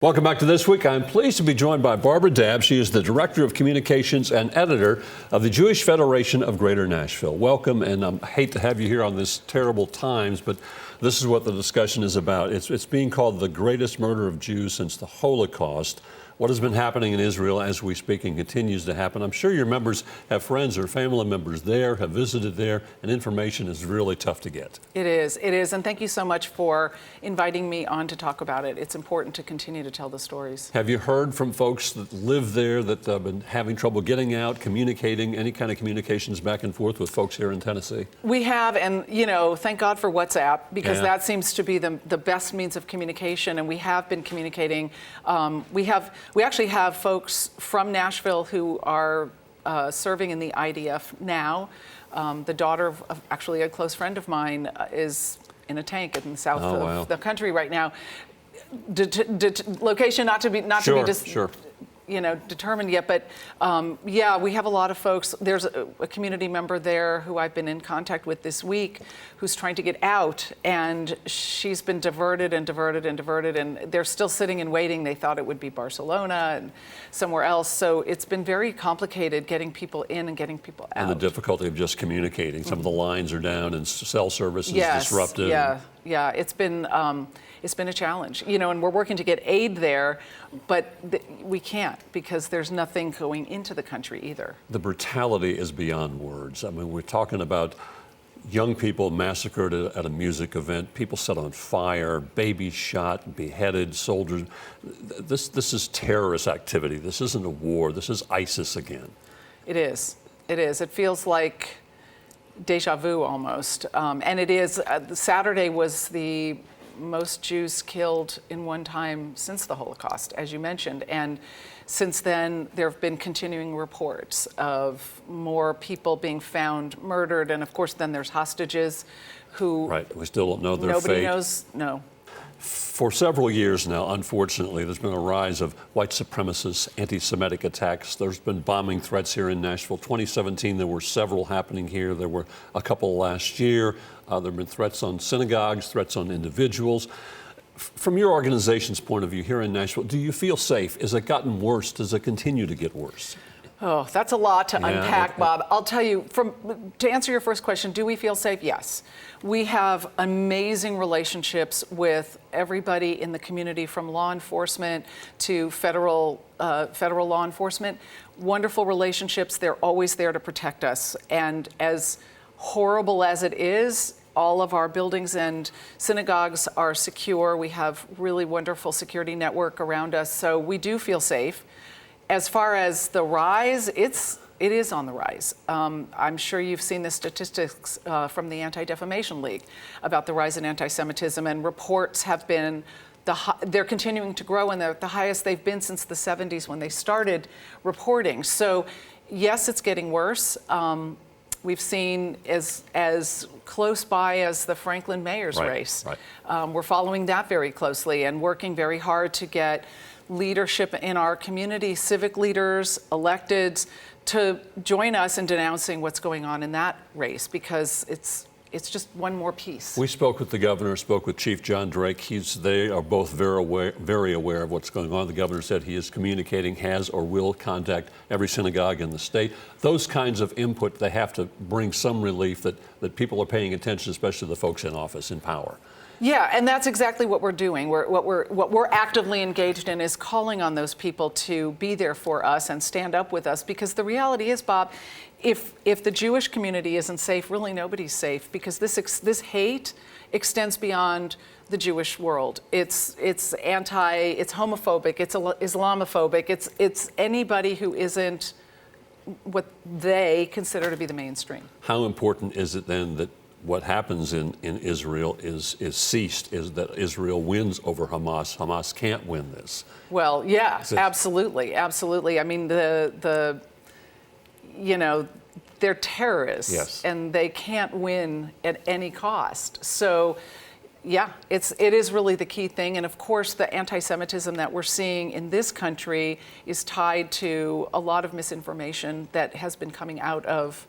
Welcome back to This Week. I'm pleased to be joined by Barbara Dabb. She is the Director of Communications and Editor of the Jewish Federation of Greater Nashville. Welcome, and I hate to have you here on this terrible times, but this is what the discussion is about. It's being called the greatest murder of Jews since the Holocaust. What has been happening in Israel as we speak and continues to happen. I'm sure your members have friends or family members there, have visited there, and information is really tough to get. It is, and thank you so much for inviting me on to talk about it. It's important to continue to tell the stories. Have you heard from folks that live there that have been having trouble getting out, communicating, any kind of communications back and forth with folks here in Tennessee? We have, and thank God for WhatsApp, because that seems to be the best means of communication, and we have been communicating. We actually have folks from Nashville who are serving in the IDF now. The daughter of actually a close friend of mine is in a tank in the south of the country right now. Location not to be determined yet, but we have a lot of folks. There's a community member there who I've been in contact with this week who's trying to get out, and she's been diverted, and they're still sitting and waiting. They thought it would be Barcelona and somewhere else, so it's been very complicated getting people in and getting people out. And the difficulty of just communicating. Some of the lines are down and cell service is disrupted. Yeah, it's been a challenge, and we're working to get aid there, but we can't because there's nothing going into the country either. The brutality is beyond words. I mean, we're talking about young people massacred at a music event, people set on fire, babies shot, beheaded, soldiers. This is terrorist activity. This isn't a war. This is ISIS again. It is. It feels like deja vu almost. And it is, Saturday was the most Jews killed in one time since the Holocaust, as you mentioned. And since then, there have been continuing reports of more people being found murdered. And of course, then there's hostages who... Right, we still don't know their fate. Nobody knows, no. For several years now, unfortunately, there's been a rise of white supremacist anti-Semitic attacks. There's been bombing threats here in Nashville. 2017, there were several happening here. There were a couple last year. There have been threats on synagogues, threats on individuals. From your organization's point of view here in Nashville, do you feel safe? Has it gotten worse? Does it continue to get worse? Oh, that's a lot to unpack, Bob. I'll tell you, to answer your first question, do we feel safe? Yes. We have amazing relationships with everybody in the community, from law enforcement to federal law enforcement. Wonderful relationships. They're always there to protect us. And as horrible as it is, all of our buildings and synagogues are secure. We have really wonderful security network around us, so we do feel safe. As far as the rise, it is on the rise. I'm sure you've seen the statistics from the Anti-Defamation League about the rise in anti-Semitism, and reports have been, they're continuing to grow, and they're the highest they've been since the 70s when they started reporting. So yes, it's getting worse. We've seen as close by as the Franklin mayor's race. Right. We're following that very closely and working very hard to get leadership in our community, civic leaders, electeds, to join us in denouncing what's going on in that race, because it's just one more piece. We spoke with the governor, spoke with Chief John Drake. They are both very aware of what's going on. The governor said he is communicating, has or will contact every synagogue in the state. Those kinds of input, they have to bring some relief that people are paying attention, especially the folks in office, in power. Yeah, and that's exactly what we're doing. What we're actively engaged in is calling on those people to be there for us and stand up with us, because the reality is, Bob, if the Jewish community isn't safe, really nobody's safe, because this hate extends beyond the Jewish world. It's homophobic, it's Islamophobic, it's anybody who isn't what they consider to be the mainstream. How important is it then that what happens in Israel is ceased, is that Israel wins over Hamas? Hamas can't win this. Well, yeah, absolutely. I mean, they're terrorists, yes, and they can't win at any cost. So, yeah, it is really the key thing. And of course, the anti-Semitism that we're seeing in this country is tied to a lot of misinformation that has been coming out of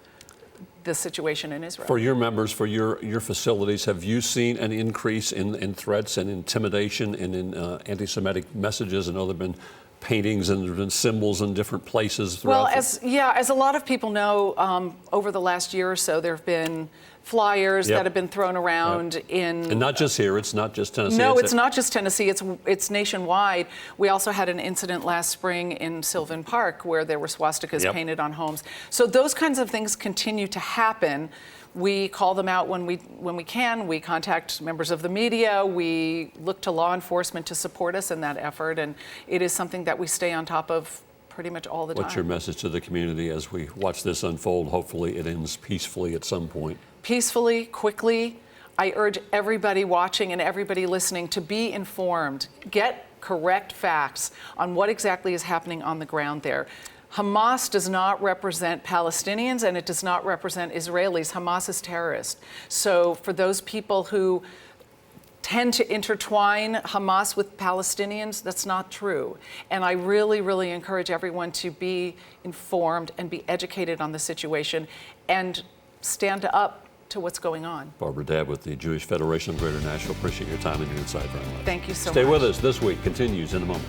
the situation in Israel. For your members, for your facilities, have you seen an increase in threats and intimidation and in anti-Semitic messages? I know there have been paintings and there have been symbols in different places throughout. Well, as a lot of people know, over the last year or so, there have been flyers that have been thrown around in... And not just here, it's not just Tennessee. No, it's not just Tennessee, it's nationwide. We also had an incident last spring in Sylvan Park where there were swastikas painted on homes. So those kinds of things continue to happen. We call them out when we can. We contact members of the media. We look to law enforcement to support us in that effort, and it is something that we stay on top of pretty much all the time. What's your message to the community as we watch this unfold? Hopefully it ends peacefully at some point. Peacefully, quickly. I urge everybody watching and everybody listening to be informed. Get correct facts on what exactly is happening on the ground there. Hamas does not represent Palestinians and it does not represent Israelis. Hamas is terrorist. So for those people who tend to intertwine Hamas with Palestinians, that's not true. And I really, really encourage everyone to be informed and be educated on the situation and stand up to what's going on. Barbara Dabb with the Jewish Federation of Greater Nashville. Appreciate your time and your insight very much. Thank you so much. Stay with us. This week continues in a moment.